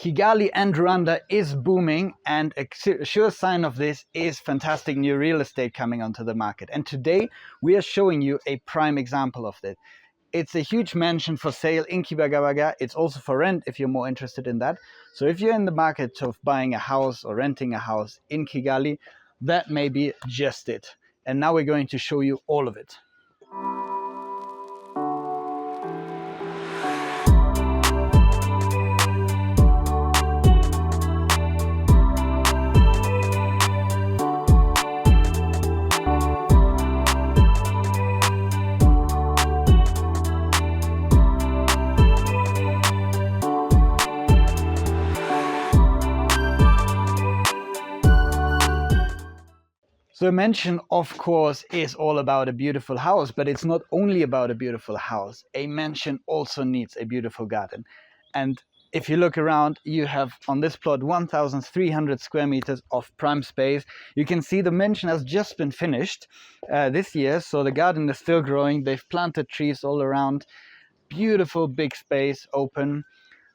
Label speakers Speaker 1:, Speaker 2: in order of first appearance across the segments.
Speaker 1: Kigali and Rwanda is booming, and a sure sign of this is fantastic new real estate coming onto the market. And today we are showing you a prime example of that. It's a huge mansion for sale in Kibagabaga. It's also for rent if you're more interested in that. So if you're in the market of buying a house or renting a house in Kigali, that may be just it. And now we're going to show you all of it. So a mansion, of course, is all about a beautiful house, but it's not only about a beautiful house. A mansion also needs a beautiful garden. And if you look around, you have on this plot 1,300 square meters of prime space. You can see the mansion has just been finished this year, so the garden is still growing. They've planted trees all around. Beautiful big space, open.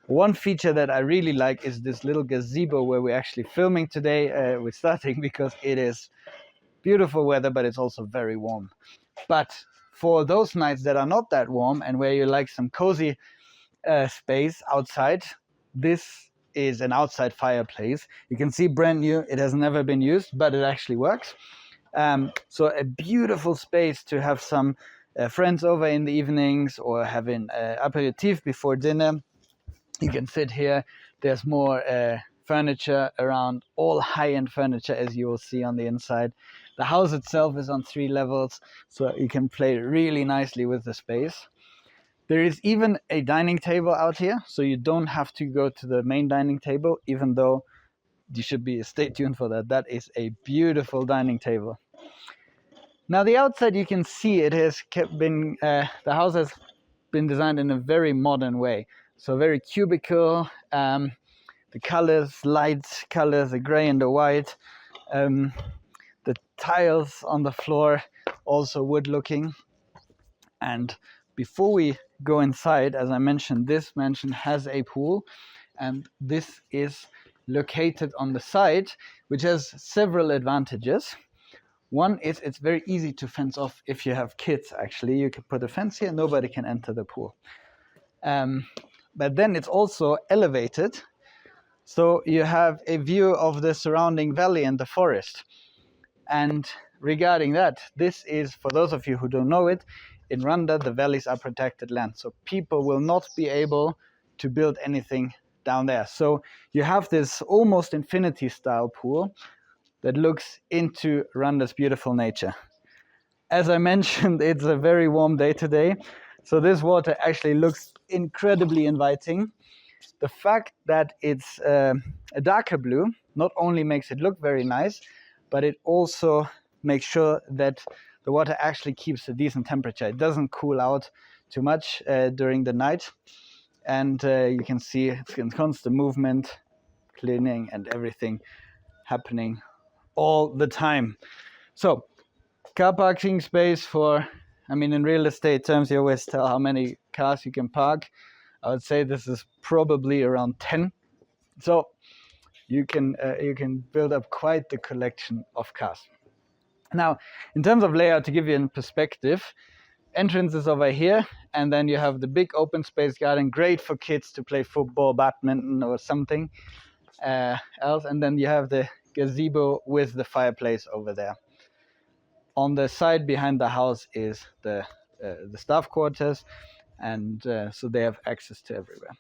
Speaker 1: One feature that I really like is this little gazebo where we're actually filming today. We're starting because it is beautiful weather, but it's also very warm. But for those nights that are not that warm and where you like some cozy space outside, this is an outside fireplace. You can see brand new. It has never been used, but it actually works. So a beautiful space to have some friends over in the evenings or having aperitif before dinner. You can sit here. There's more furniture around, all high-end furniture, as you will see on the inside. The house itself is on 3 levels, so you can play really nicely with the space. There is even a dining table out here, so you don't have to go to the main dining table, even though you should stay tuned for that. That is a beautiful dining table. Now the outside, you can see it has the house has been designed in a very modern way. So very cubical, the colors, light colors, the gray and the white. The tiles on the floor, also wood looking. And before we go inside, as I mentioned, this mansion has a pool, and this is located on the side, which has several advantages. One is it's very easy to fence off if you have kids. Actually, you can put a fence here, nobody can enter the pool. But then it's also elevated, so you have a view of the surrounding valley and the forest. And regarding that, this is, for those of you who don't know it, in Rwanda the valleys are protected land, so people will not be able to build anything down there. So you have this almost infinity style pool that looks into Rwanda's beautiful nature. As I mentioned, it's a very warm day today, so this water actually looks incredibly inviting. The fact that it's a darker blue not only makes it look very nice, but it also makes sure that the water actually keeps a decent temperature. It doesn't cool out too much during the night. And you can see it's in constant movement, cleaning and everything happening all the time. So car parking space for, in real estate terms, you always tell how many cars you can park. I would say this is probably around 10. So you can build up quite the collection of cars. Now, in terms of layout, to give you a perspective, entrance is over here, and then you have the big open space garden, great for kids to play football, badminton, or something else. And then you have the gazebo with the fireplace over there. On the side behind the house is the staff quarters, and so they have access to everywhere.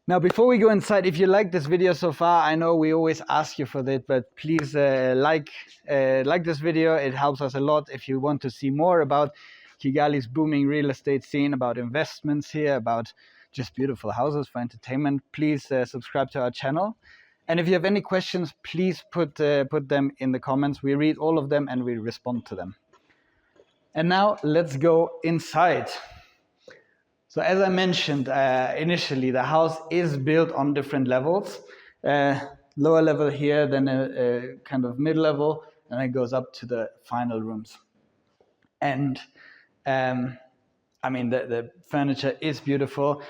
Speaker 1: Now, before we go inside, if you like this video so far, I know we always ask you for that, but please like this video. It helps us a lot. If you want to see more about Kigali's booming real estate scene, about investments here, about just beautiful houses for entertainment, please subscribe to our channel. And if you have any questions, please put them in the comments. We read all of them and we respond to them. And now let's go inside. So as I mentioned initially, the house is built on different levels. Lower level here, then a kind of mid-level, and it goes up to the final rooms. And the furniture is beautiful.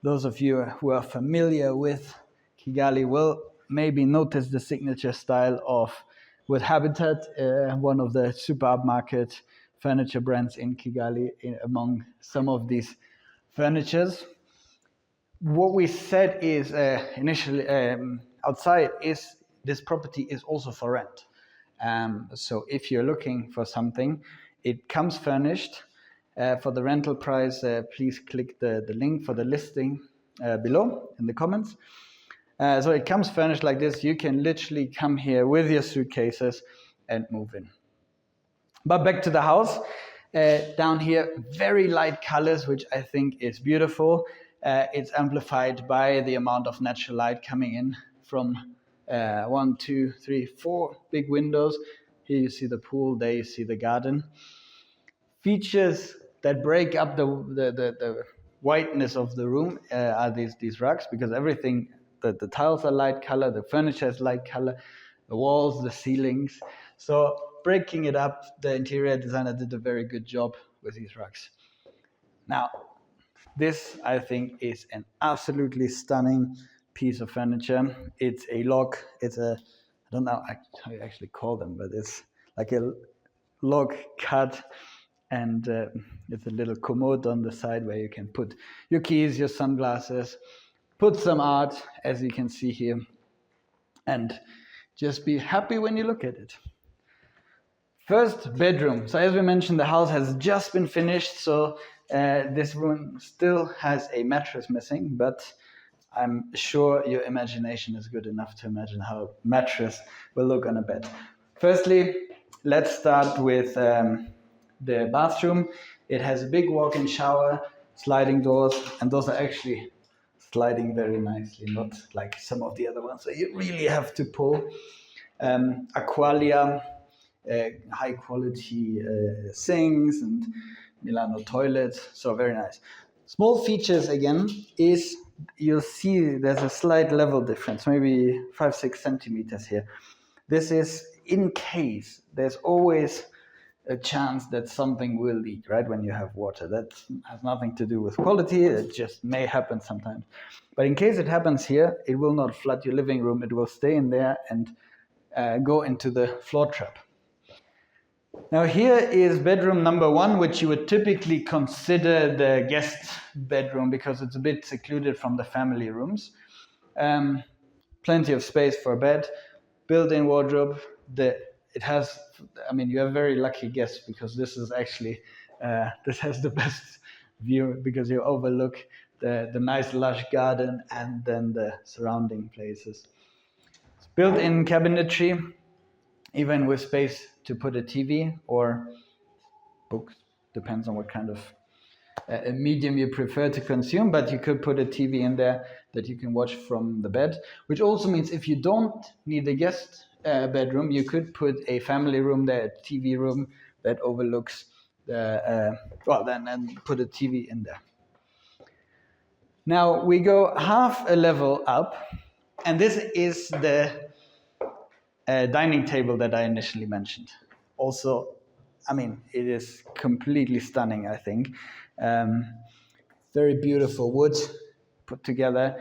Speaker 1: Those of you who are familiar with Kigali will maybe notice the signature style of with Habitat, one of the super upmarket furniture brands in Kigali, among some of these furnitures. What we said is initially outside is this property is also for rent. So if you're looking for something, it comes furnished. For the rental price, please click the link for the listing below in the comments. So it comes furnished like this. You can literally come here with your suitcases and move in. But back to the house. Down here, very light colors, which I think is beautiful. It's amplified by the amount of natural light coming in from 1, 2, 3, 4 big windows. Here you see the pool, there you see the garden. Features that break up the whiteness of the room are these rugs, because everything, the tiles are light color, the furniture is light color, the walls, the ceilings. So breaking it up, the interior designer did a very good job with these rugs. Now, this, I think, is an absolutely stunning piece of furniture. It's a log. It's a, I don't know how you actually call them, but it's like a log cut, and it's a little commode on the side where you can put your keys, your sunglasses, put some art, as you can see here, and just be happy when you look at it. First bedroom. So as we mentioned, the house has just been finished, so this room still has a mattress missing, but I'm sure your imagination is good enough to imagine how a mattress will look on a bed. Firstly, let's start with the bathroom. It has a big walk-in shower, sliding doors, and those are actually sliding very nicely, not like some of the other ones. So you really have to pull. Aqualia, high quality sinks and Milano toilets, so very nice. Small features again is you'll see there's a slight level difference, maybe 5-6 centimeters here. This is in case there's always a chance that something will leak, right, when you have water. That has nothing to do with quality, it just may happen sometimes. But in case it happens here, it will not flood your living room, it will stay in there and go into the floor trap. Now here is bedroom number 1, which you would typically consider the guest bedroom because it's a bit secluded from the family rooms. Plenty of space for a bed, built-in wardrobe. It has, I mean, you have very lucky guests because this is actually, this has the best view because you overlook the nice lush garden and then the surrounding places. It's built-in cabinetry, even with space to put a TV or books, depends on what kind of a medium you prefer to consume, but you could put a TV in there that you can watch from the bed, which also means if you don't need a guest bedroom, you could put a family room there, a TV room that overlooks the, then put a TV in there. Now we go half a level up, and this is the dining table that I initially mentioned. Also, I mean, it is completely stunning, I think. Very beautiful wood put together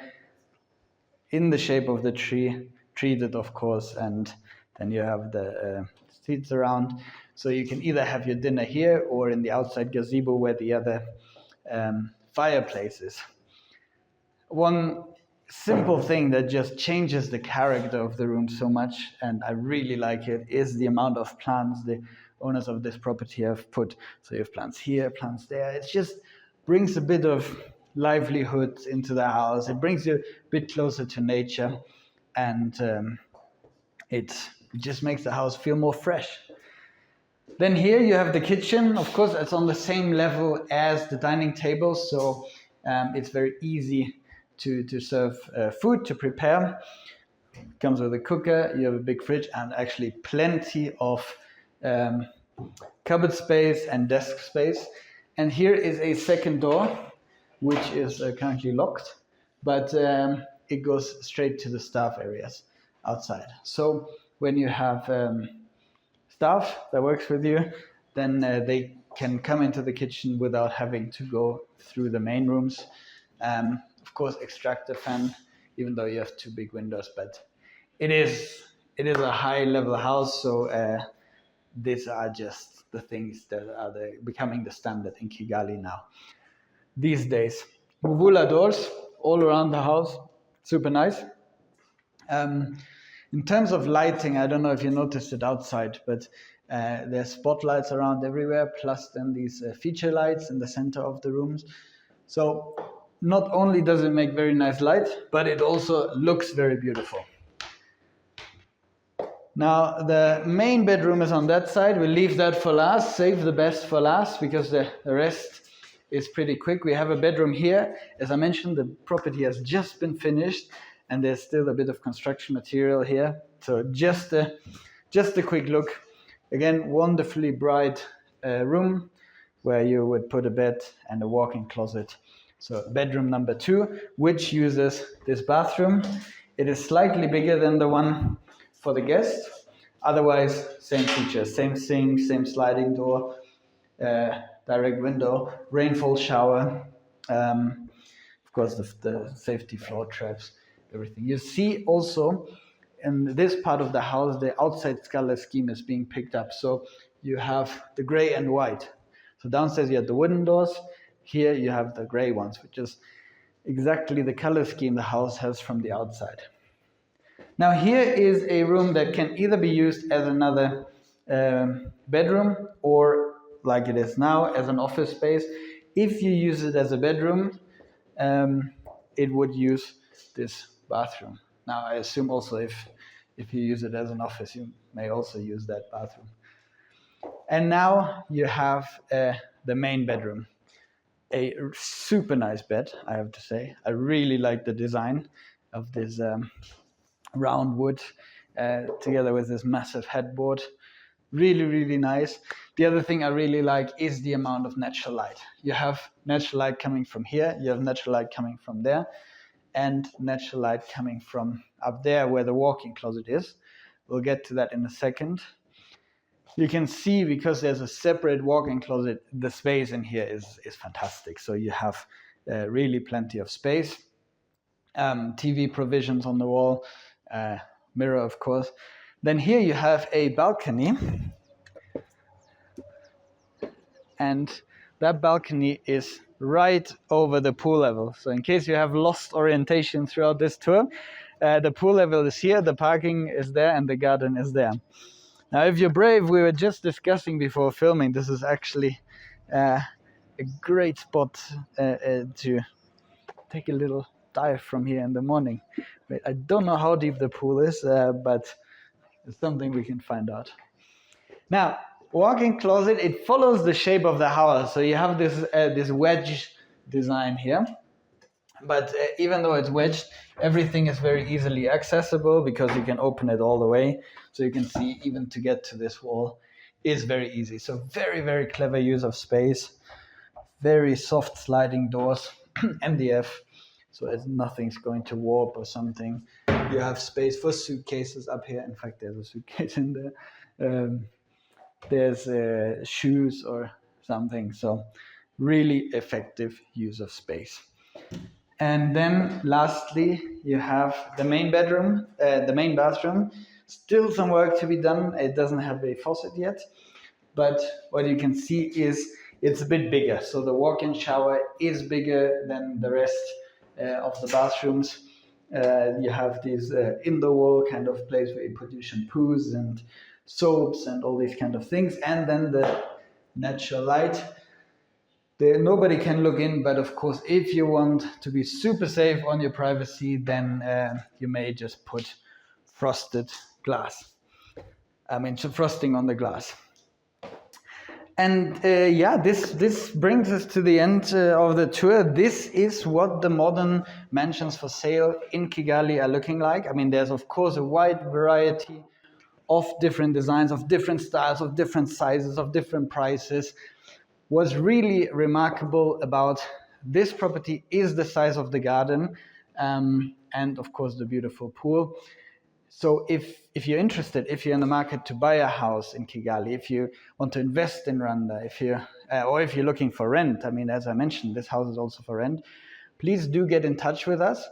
Speaker 1: in the shape of the tree, treated, of course, and then you have the seats around. So you can either have your dinner here or in the outside gazebo where the other fireplace is. One simple thing that just changes the character of the room so much, and I really like it, is the amount of plants the owners of this property have put. So you have plants here, plants there. It just brings a bit of livelihood into the house. It brings you a bit closer to nature, and it just makes the house feel more fresh. Then here you have the kitchen. Of course, it's on the same level as the dining table, so it's very easy to serve food, to prepare. It comes with a cooker, you have a big fridge, and actually plenty of cupboard space and desk space. And here is a second door, which is currently locked, but it goes straight to the staff areas outside. So when you have staff that works with you, then they can come into the kitchen without having to go through the main rooms. of course, extractor fan, even though you have 2 big windows, but it is a high level house, so these are just the things that are becoming the standard in Kigali now these days. Muvula doors all around the house, super nice. In terms of lighting, I don't know if you noticed it outside, but there's spotlights around everywhere, plus then these feature lights in the center of the rooms. So not only does it make very nice light, but it also looks very beautiful. Now, the main bedroom is on that side. We'll leave that for last, save the best for last, because the rest is pretty quick. We have a bedroom here. As I mentioned, the property has just been finished, and there's still a bit of construction material here. So just a quick look. Again, wonderfully bright room where you would put a bed and a walk-in closet. So bedroom number 2, which uses this bathroom. It is slightly bigger than the one for the guest. Otherwise, same features, same sink, same sliding door, direct window, rainfall shower, of course the safety floor traps, everything. You see also in this part of the house, the outside color scheme is being picked up. So you have the gray and white. So downstairs you have the wooden doors. Here you have the gray ones, which is exactly the color scheme the house has from the outside. Now here is a room that can either be used as another bedroom or, like it is now, as an office space. If you use it as a bedroom, it would use this bathroom. Now I assume also if you use it as an office, you may also use that bathroom. And now you have the main bedroom. A super nice bed, I have to say. I really like the design of this round wood together with this massive headboard. Really, really nice. The other thing I really like is the amount of natural light. You have natural light coming from here, you have natural light coming from there, and natural light coming from up there where the walk-in closet is. We'll get to that in a second. You can see, because there's a separate walk-in closet, the space in here is fantastic. So you have really plenty of space. TV provisions on the wall, mirror, of course. Then here you have a balcony. And that balcony is right over the pool level. So in case you have lost orientation throughout this tour, the pool level is here, the parking is there, and the garden is there. Now, if you're brave, we were just discussing before filming, this is actually a great spot to take a little dive from here in the morning. I don't know how deep the pool is, but it's something we can find out. Now, walk-in closet, it follows the shape of the house. So you have this wedge design here. But even though it's wedged, everything is very easily accessible because you can open it all the way. So you can see even to get to this wall is very easy. So very, very clever use of space. Very soft sliding doors, MDF. So nothing's going to warp or something. You have space for suitcases up here. In fact, there's a suitcase in there. There's shoes or something. So really effective use of space. And then lastly, you have the main bedroom, the main bathroom. Still some work to be done. It doesn't have a faucet yet. But what you can see is it's a bit bigger. So the walk-in shower is bigger than the rest of the bathrooms. You have this in the wall kind of place where you put your shampoos and soaps and all these kind of things. And then the natural light. There, nobody can look in, but of course, if you want to be super safe on your privacy, then you may just put frosted glass. Frosting on the glass. And this brings us to the end of the tour. This is what the modern mansions for sale in Kigali are looking like. I mean, there's of course a wide variety of different designs, of different styles, of different sizes, of different prices. What's really remarkable about this property is the size of the garden and of course the beautiful pool. So if you're interested, if you're in the market to buy a house in Kigali, if you want to invest in Rwanda, or if you're looking for rent, I mean, as I mentioned, this house is also for rent, please do get in touch with us.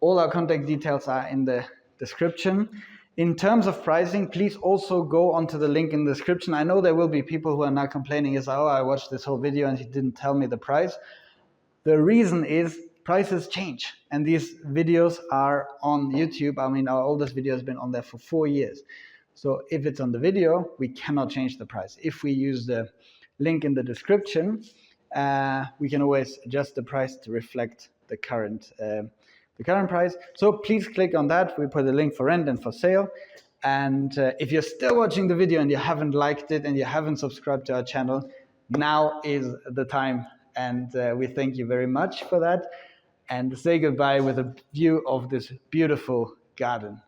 Speaker 1: All our contact details are in the description. In terms of pricing, please also go onto the link in the description. I know there will be people who are now complaining, oh, I watched this whole video and he didn't tell me the price. The reason is prices change, and these videos are on YouTube. I mean, our oldest video has been on there for 4 years. So if it's on the video, we cannot change the price. If we use the link in the description, we can always adjust the price to reflect the current price. So please click on that. We put a link for rent and for sale. And if you're still watching the video and you haven't liked it and you haven't subscribed to our channel, now is the time. And we thank you very much for that. And say goodbye with a view of this beautiful garden.